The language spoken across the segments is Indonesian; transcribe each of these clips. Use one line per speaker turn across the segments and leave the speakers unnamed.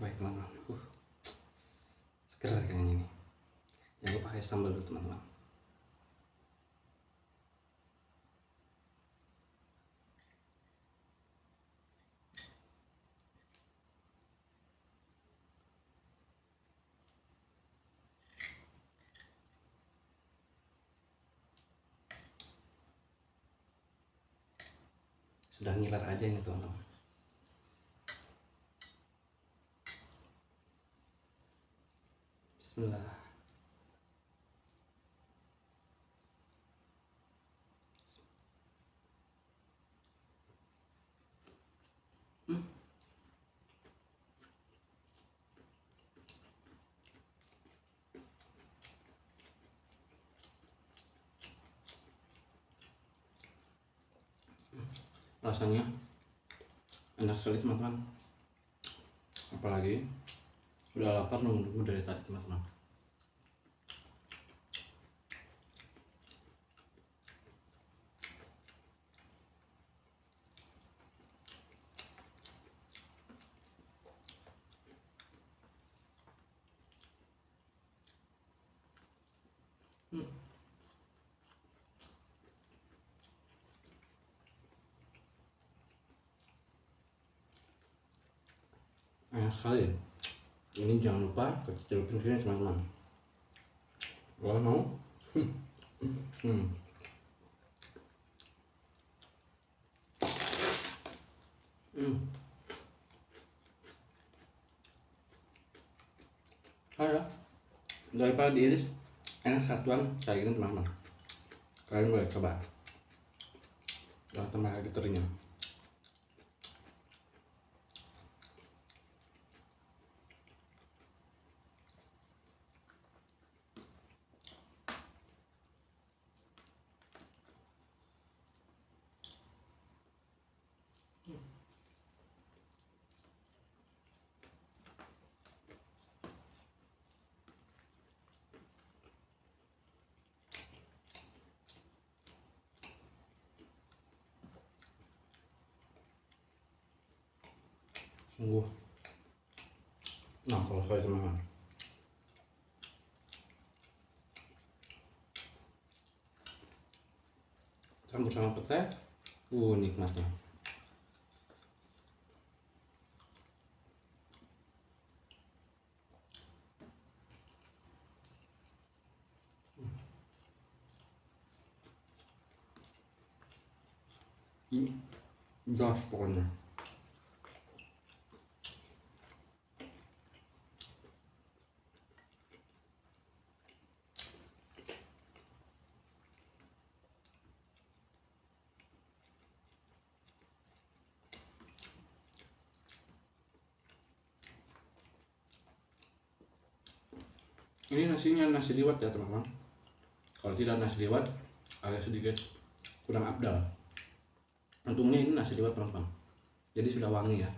Baik teman-teman, seger kayaknya ini. Jangan lupa pakai sambal dulu teman-teman. Sudah ngiler aja ini teman-teman. Bismillah. Rasanya enak sekali teman-teman. Apalagi udah lapar nunggu dari tadi teman-teman. Enak sekali. Ini jangan lupa celupin sini teman-teman. Kalau mau, ya, daripada diiris, enak satuan kayak gini teman-teman. Kalian boleh coba. Jangan tambah lagi terinya. Sungguh, nah kalau saya teman-teman, campur sama petai, nikmatnya. Gas pokoknya. Ini nasinya nasi liwet ya teman-teman. Kalau tidak nasi liwet agak sedikit kurang abdal. Untungnya ini nasi liwet teman-teman, jadi sudah wangi ya.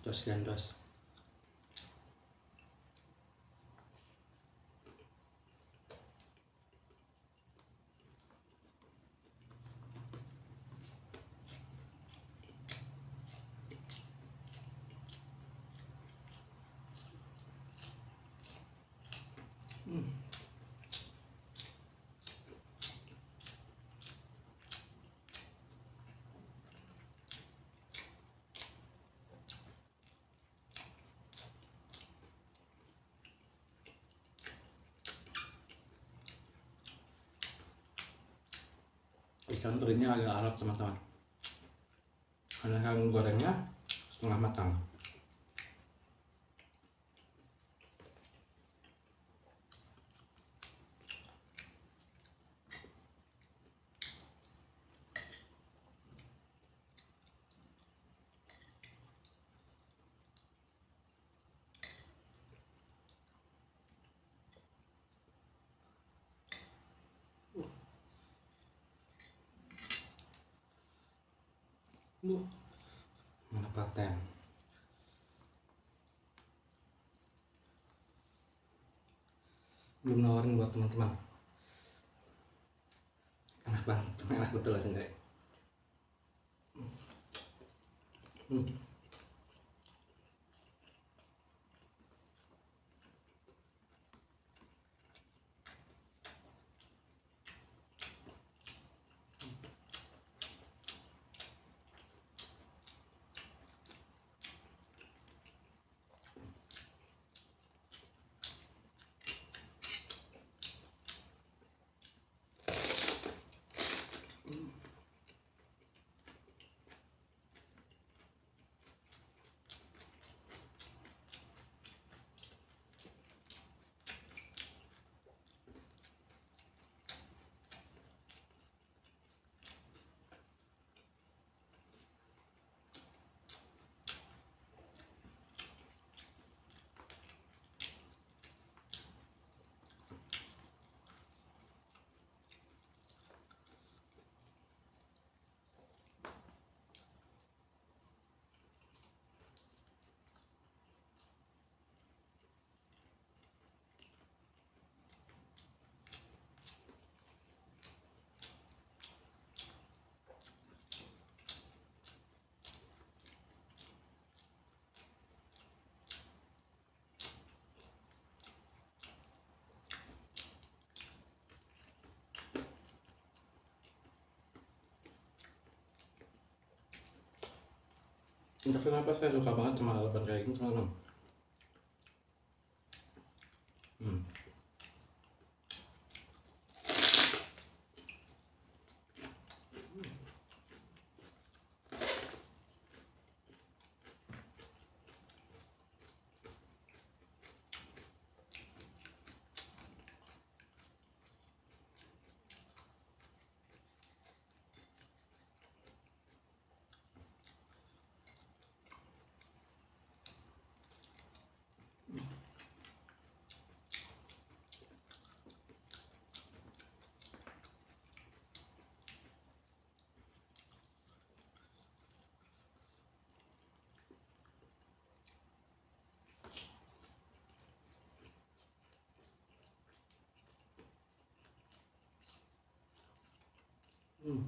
Dos gandos. Ikan terinya agak alot teman-teman. Sedangkan gorengnya setengah matang. Mana paten? Belum nawarin buat teman-teman. Enak banget, enak betul rasanya. Entah kenapa saya suka banget sama lalapan kayak gini, teman-teman. Hmm. Hmm.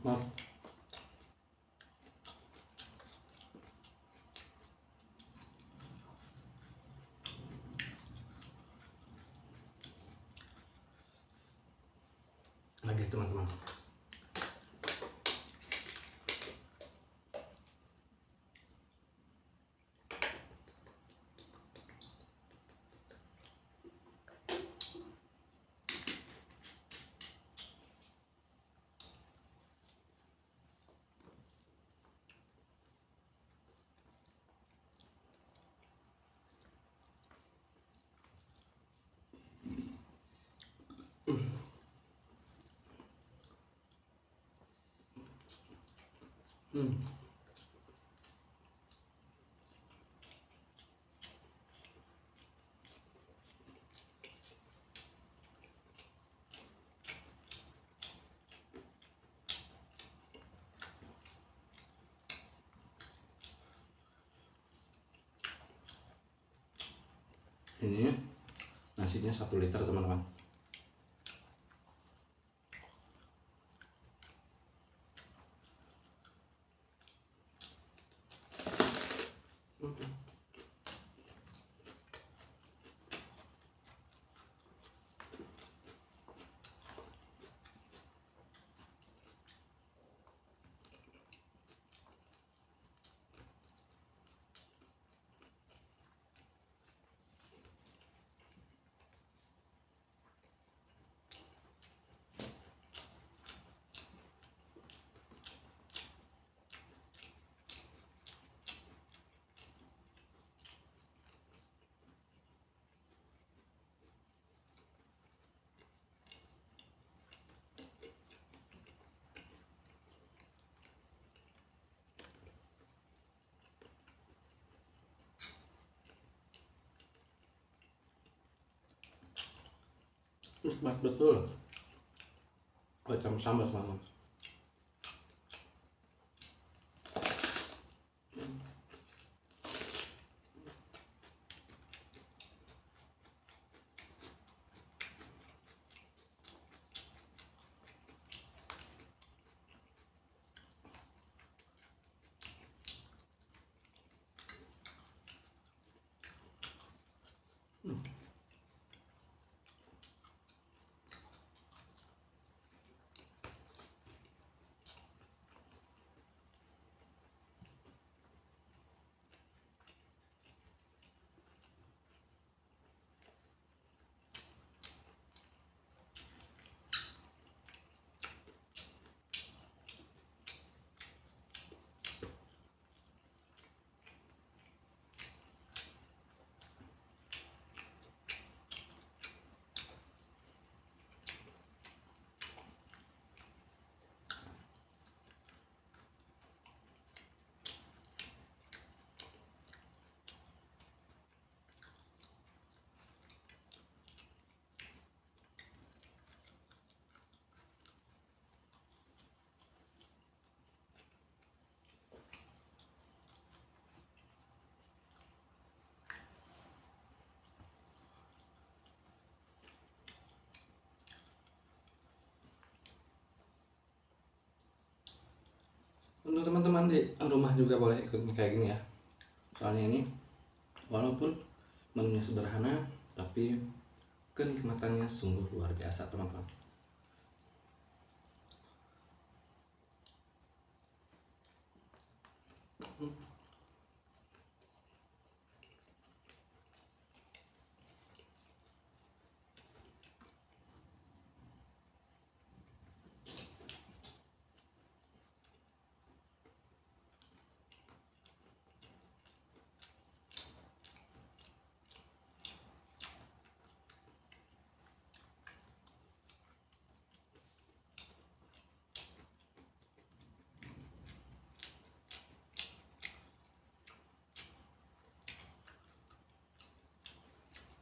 Maaf. Lagi teman-teman. Hmm. Ini nasinya 1 liter teman-teman. Pas betul macam sambal teman-teman. Untuk teman-teman di rumah juga boleh ikut kayak gini ya. Soalnya ini walaupun menunya sederhana, tapi kenikmatannya sungguh luar biasa teman-teman.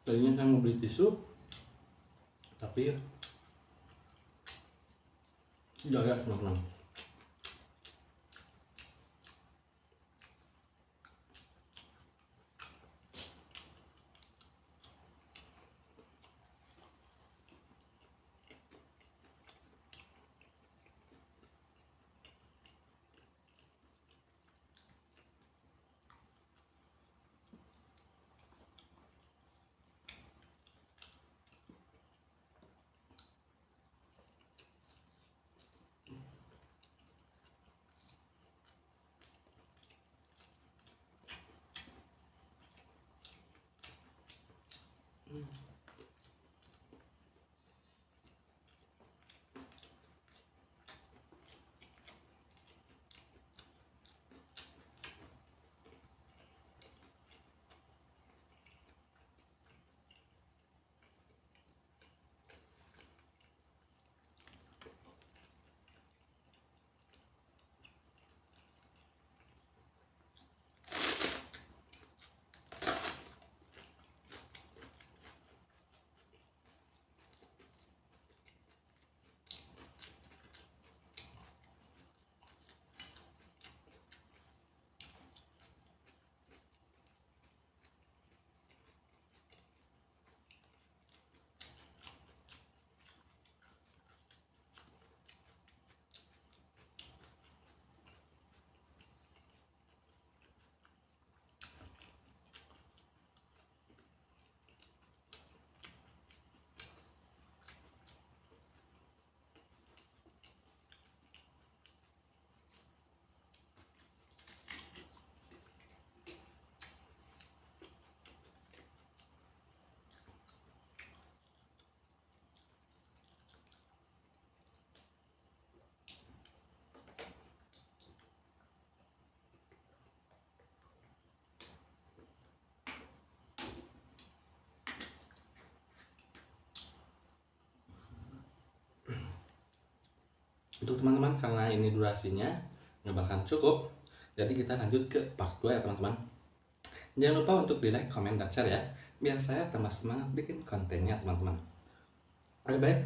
Tadinya saya mau beli tisu, tapi ya teman-teman. Untuk teman-teman, karena ini durasinya nggak bakalan cukup, jadi kita lanjut ke part 2 ya teman-teman. Jangan lupa untuk di like, comment, dan share ya, biar saya tambah semangat bikin kontennya teman-teman. Oke baik,